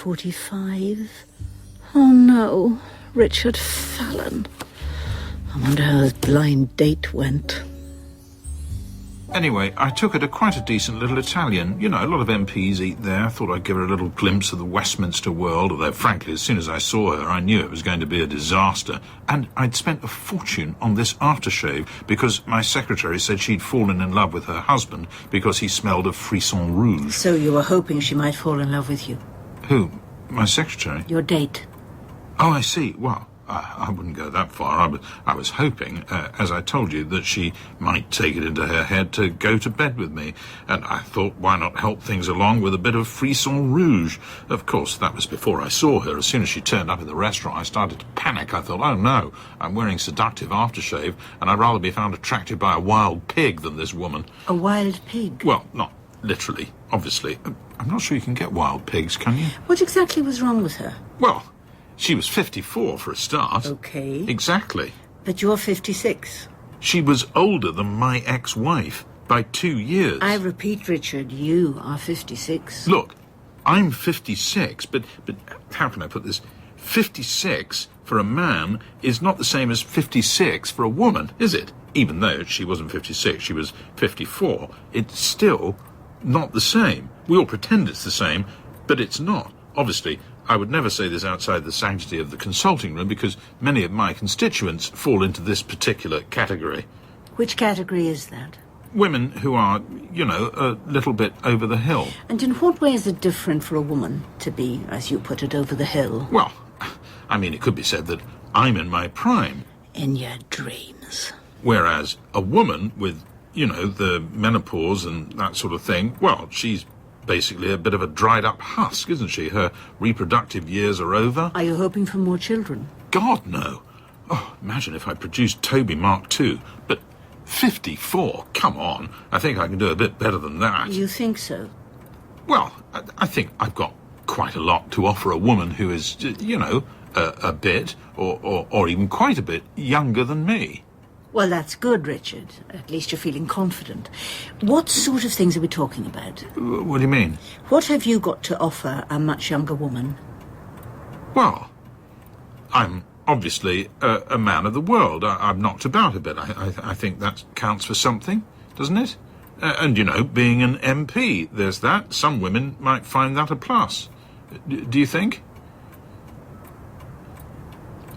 s02e05. Oh no, Richard Fallon. I wonder how his blind date went. Anyway, I took her to quite a decent little Italian. You know, a lot of MPs eat there. I thought I'd give her a little glimpse of the Westminster world, although, frankly, as soon as I saw her, I knew it was going to be a disaster. And I'd spent a fortune on this aftershave because my secretary said she'd fallen in love with her husband because he smelled of frisson rouge. So you were hoping she might fall in love with you? Who? My secretary? Your date. Oh, I see. Well, I wouldn't go that far. I was hoping, as I told you, that she might take it into her head to go to bed with me. And I thought, why not help things along with a bit of frisson rouge? Of course, that was before I saw her. As soon as she turned up at the restaurant, I started to panic. I thought, oh no, I'm wearing seductive aftershave, and I'd rather be found attracted by a wild pig than this woman. A wild pig? Well, not literally, obviously. I'm not sure you can get wild pigs, can you? What exactly was wrong with her? Well, she was 54 for a start. Okay. Exactly. But you're 56. She was older than my ex-wife by 2 years. I repeat, Richard, you are 56. Look, I'm 56, but how can I put this? 56 for a man is not the same as 56 for a woman, is it? Even though she wasn't 56, she was 54. It's still not the same. We all pretend it's the same, but it's not. Obviously, I would never say this outside the sanctity of the consulting room because many of my constituents fall into this particular category. Which category is that? Women who are, you know, a little bit over the hill. And in what way is it different for a woman to be, as you put it, over the hill? Well, I mean, it could be said that I'm in my prime. In your dreams. Whereas a woman with, you know, the menopause and that sort of thing, well, she's basically a bit of a dried-up husk, isn't she? Her reproductive years are over. Are you hoping for more children? God, no. Oh, imagine if I produced Toby Mark II. But 54, come on. I think I can do a bit better than that. You think so? Well, I think I've got quite a lot to offer a woman who is, you know, a bit, or even quite a bit, younger than me. Well, that's good, Richard. At least you're feeling confident. What sort of things are we talking about? What do you mean? What have you got to offer a much younger woman? Well, I'm obviously a man of the world. I've knocked about a bit. I think that counts for something, doesn't it? And, you know, being an MP, there's that. Some women might find that a plus. Do you think?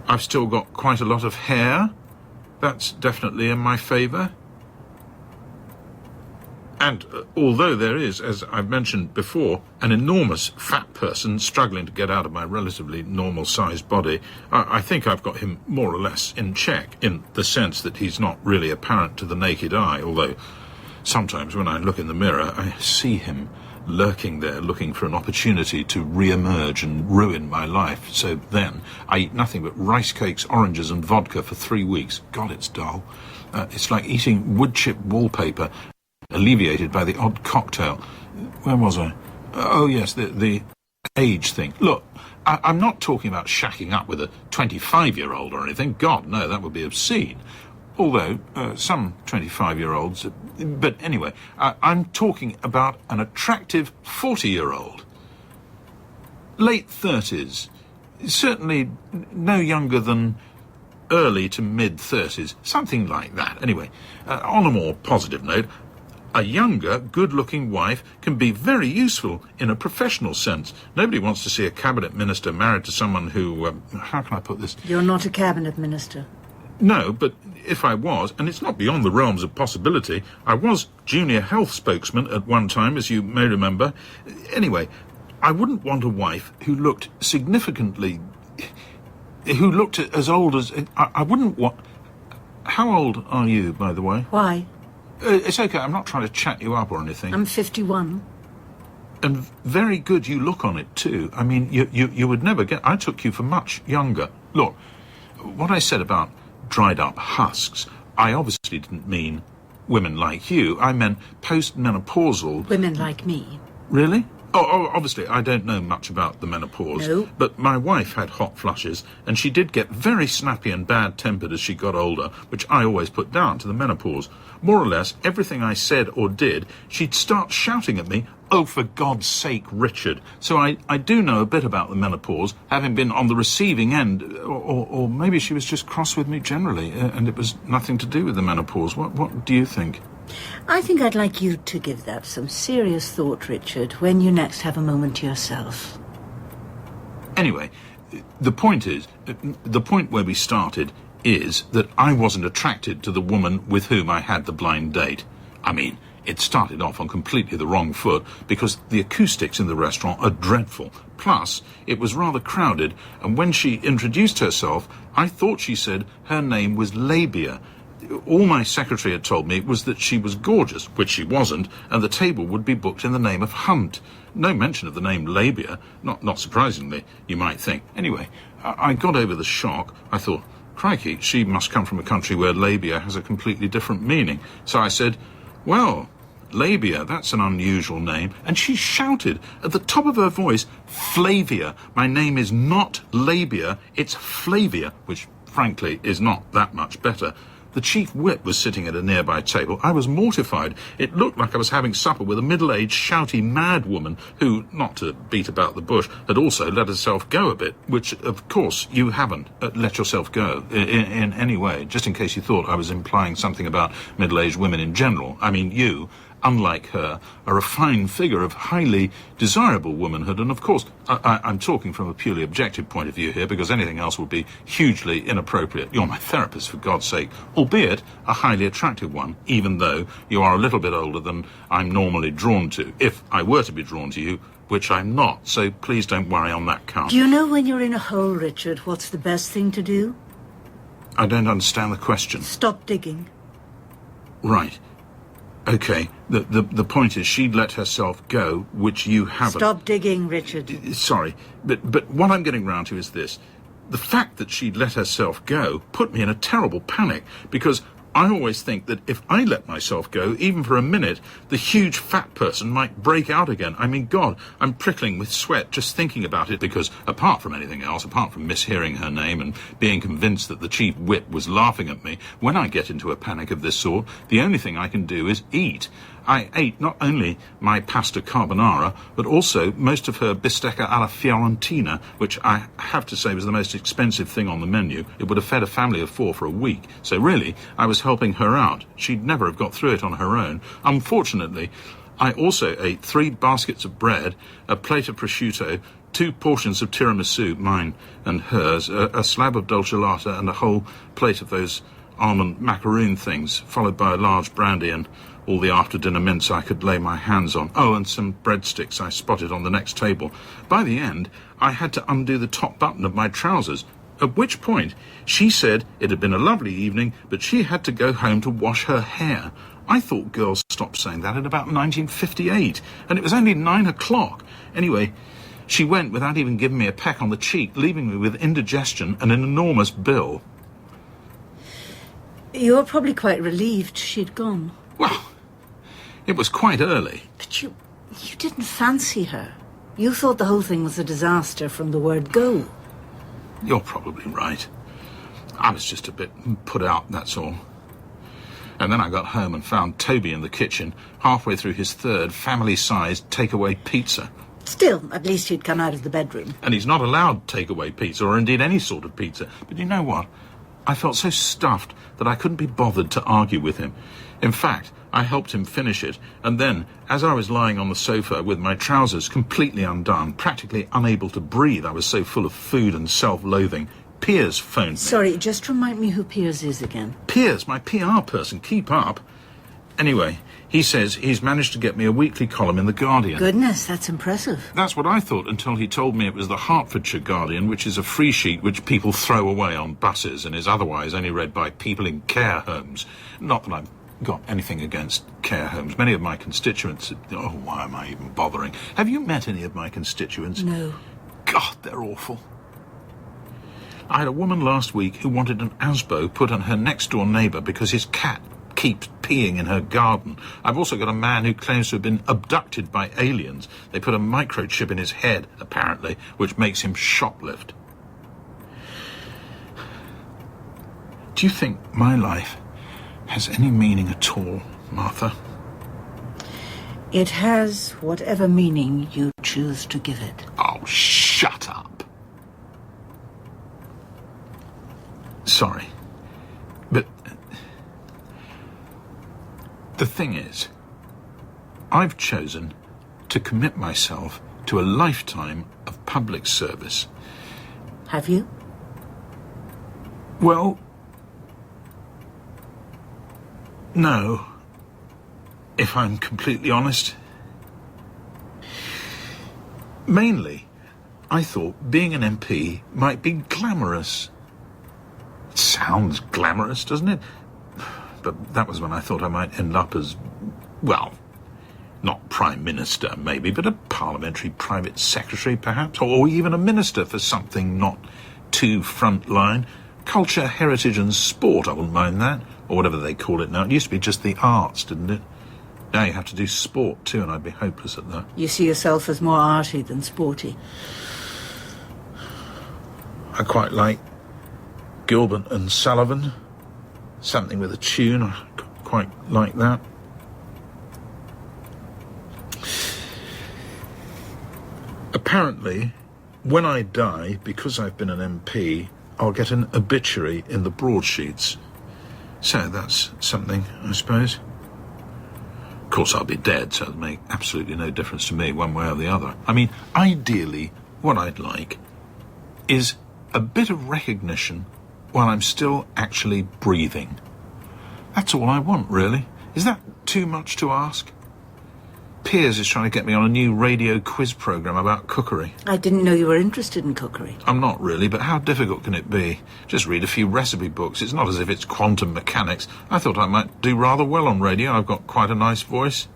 I've still got quite a lot of hair. That's definitely in my favour. And although there is, as I've mentioned before, an enormous fat person struggling to get out of my relatively normal-sized body, I think I've got him more or less in check, in the sense that he's not really apparent to the naked eye, although sometimes when I look in the mirror, I see him lurking there, looking for an opportunity to re-emerge and ruin my life. So then, I eat nothing but rice cakes, oranges and vodka for 3 weeks. God, it's dull. It's like eating wood-chip wallpaper, alleviated by the odd cocktail. Where was I? Oh, yes, the age thing. Look, I'm not talking about shacking up with a 25-year-old or anything. God, no, that would be obscene. Although, some 25-year-olds... But anyway, I'm talking about an attractive 40-year-old. Late 30s. Certainly no younger than early to mid-30s. Something like that. Anyway, on a more positive note, a younger, good-looking wife can be very useful in a professional sense. Nobody wants to see a cabinet minister married to someone who... how can I put this? You're not a cabinet minister. No, but if I was, and it's not beyond the realms of possibility, I was junior health spokesman at one time, as you may remember. Anyway, I wouldn't want a wife who looked significantly... who looked as old as... I wouldn't want... How old are you, by the way? Why? It's okay, I'm not trying to chat you up or anything. I'm 51. And very good you look on it, too. I mean, you would never get... I took you for much younger. Look, what I said about dried up husks, I obviously didn't mean women like you. I meant post-menopausal... Women like me. Really? Oh, obviously, I don't know much about the menopause. No. But my wife had hot flushes, and she did get very snappy and bad-tempered as she got older, which I always put down to the menopause. More or less, everything I said or did, she'd start shouting at me Oh, for God's sake, Richard. So I do know a bit about the menopause, having been on the receiving end, or maybe she was just cross with me generally, and it was nothing to do with the menopause. What do you think? I think I'd like you to give that some serious thought, Richard, when you next have a moment to yourself. Anyway, the point where we started is that I wasn't attracted to the woman with whom I had the blind date. I mean, it started off on completely the wrong foot because the acoustics in the restaurant are dreadful. Plus, it was rather crowded, and when she introduced herself, I thought she said her name was Labia. All my secretary had told me was that she was gorgeous, which she wasn't, and the table would be booked in the name of Hunt. No mention of the name Labia, not surprisingly, you might think. Anyway, I got over the shock. I thought, crikey, she must come from a country where labia has a completely different meaning. So I said, well, Labia, that's an unusual name. And she shouted at the top of her voice, Flavia. My name is not Labia, it's Flavia, which frankly is not that much better. The chief whip was sitting at a nearby table. I was mortified. It looked like I was having supper with a middle-aged, shouty, mad woman who, not to beat about the bush, had also let herself go a bit, which, of course, you haven't let yourself go in any way, just in case you thought I was implying something about middle-aged women in general. I mean, you, unlike her, are a fine figure of highly desirable womanhood, and of course, I'm talking from a purely objective point of view here, because anything else would be hugely inappropriate. You're my therapist, for God's sake, albeit a highly attractive one, even though you are a little bit older than I'm normally drawn to, if I were to be drawn to you, which I'm not, so please don't worry on that count. Do you know when you're in a hole, Richard, what's the best thing to do? I don't understand the question. Stop digging. Right. Okay, the point is she'd let herself go, which you haven't. Stop digging, Richard. Sorry, but what I'm getting round to is this. The fact that she'd let herself go put me in a terrible panic, because I always think that if I let myself go, even for a minute, the huge fat person might break out again. I mean, God, I'm prickling with sweat just thinking about it, because apart from anything else, apart from mishearing her name and being convinced that the chief whip was laughing at me, when I get into a panic of this sort, the only thing I can do is eat. I ate not only my pasta carbonara, but also most of her bistecca alla Fiorentina, which I have to say was the most expensive thing on the menu. It would have fed a family of 4 for a week. So really, I was helping her out. She'd never have got through it on her own. Unfortunately, I also ate 3 baskets of bread, a plate of prosciutto, 2 portions of tiramisu, mine and hers, a slab of dolciolata, and a whole plate of those almond macaroon things, followed by a large brandy and all the after-dinner mince I could lay my hands on. Oh, and some breadsticks I spotted on the next table. By the end, I had to undo the top button of my trousers, at which point she said it had been a lovely evening, but she had to go home to wash her hair. I thought girls stopped saying that in about 1958, and it was only 9 o'clock. Anyway, she went without even giving me a peck on the cheek, leaving me with indigestion and an enormous bill. You were probably quite relieved she'd gone. Well, it was quite early. But you didn't fancy her. You thought the whole thing was a disaster from the word go. You're probably right. I was just a bit put out, that's all. And then I got home and found Toby in the kitchen, halfway through his 3rd family-sized takeaway pizza. Still, at least he'd come out of the bedroom. And he's not allowed takeaway pizza, or indeed any sort of pizza. But you know what? I felt so stuffed that I couldn't be bothered to argue with him. In fact, I helped him finish it, and then, as I was lying on the sofa with my trousers completely undone, practically unable to breathe, I was so full of food and self-loathing, Piers phoned me. Sorry, just remind me who Piers is again. Piers, my PR person, keep up. Anyway, he says he's managed to get me a weekly column in The Guardian. Goodness, that's impressive. That's what I thought until he told me it was the Hertfordshire Guardian, which is a free sheet which people throw away on buses and is otherwise only read by people in care homes. Not that I've got anything against care homes. Many of my constituents... Oh, why am I even bothering? Have you met any of my constituents? No. God, they're awful. I had a woman last week who wanted an ASBO put on her next-door neighbour because his cat keeps peeing in her garden. I've also got a man who claims to have been abducted by aliens. They put a microchip in his head, apparently, which makes him shoplift. Do you think my life has any meaning at all, Martha? It has whatever meaning you choose to give it. Oh, shut up. Sorry. But the thing is, I've chosen to commit myself to a lifetime of public service. Have you? Well, no, if I'm completely honest. Mainly, I thought being an MP might be glamorous. It sounds glamorous, doesn't it? But that was when I thought I might end up as, well, not Prime Minister, maybe, but a parliamentary private secretary, perhaps, or even a minister for something not too frontline. Culture, heritage and sport, I wouldn't mind that, or whatever they call it now. It used to be just the arts, didn't it? Now you have to do sport too, and I'd be hopeless at that. You see yourself as more arty than sporty. I quite like Gilbert and Sullivan. Something with a tune, I quite like that. Apparently, when I die, because I've been an MP, I'll get an obituary in the broadsheets. So that's something, I suppose. Of course, I'll be dead, so it'll make absolutely no difference to me one way or the other. I mean, ideally, what I'd like is a bit of recognition while I'm still actually breathing. That's all I want, really. Is that too much to ask? Piers is trying to get me on a new radio quiz programme about cookery. I didn't know you were interested in cookery. I'm not really, but how difficult can it be? Just read a few recipe books. It's not as if it's quantum mechanics. I thought I might do rather well on radio. I've got quite a nice voice.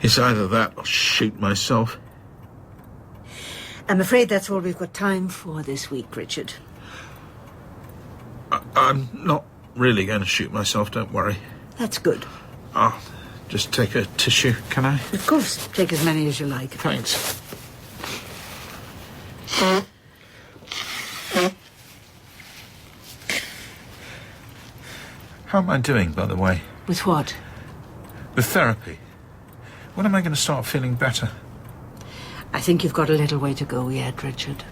It's either that or shoot myself. I'm afraid that's all we've got time for this week, Richard. I'm not really going to shoot myself, don't worry. That's good. I'll just take a tissue, can I? Of course. Take as many as you like. Thanks. How am I doing, by the way? With what? With therapy. When am I going to start feeling better? I think you've got a little way to go yet, Richard.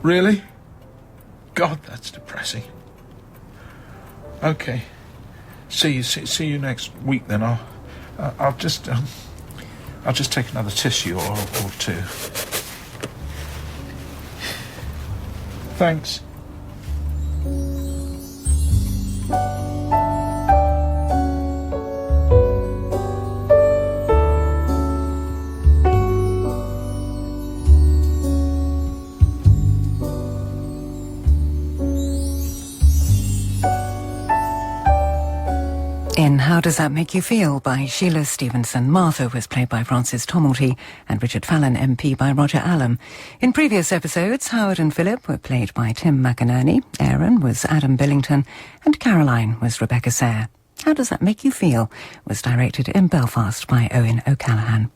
Really? God, that's depressing. Okay. See you next week then. I'll just take another tissue or two. Thanks. In How Does That Make You Feel by Sheila Stevenson, Martha was played by Frances Tumulty and Richard Fallon MP by Roger Allam. In previous episodes, Howard and Philip were played by Tim McInerney, Aaron was Adam Billington and Caroline was Rebecca Sayre. How Does That Make You Feel was directed in Belfast by Owen O'Callaghan.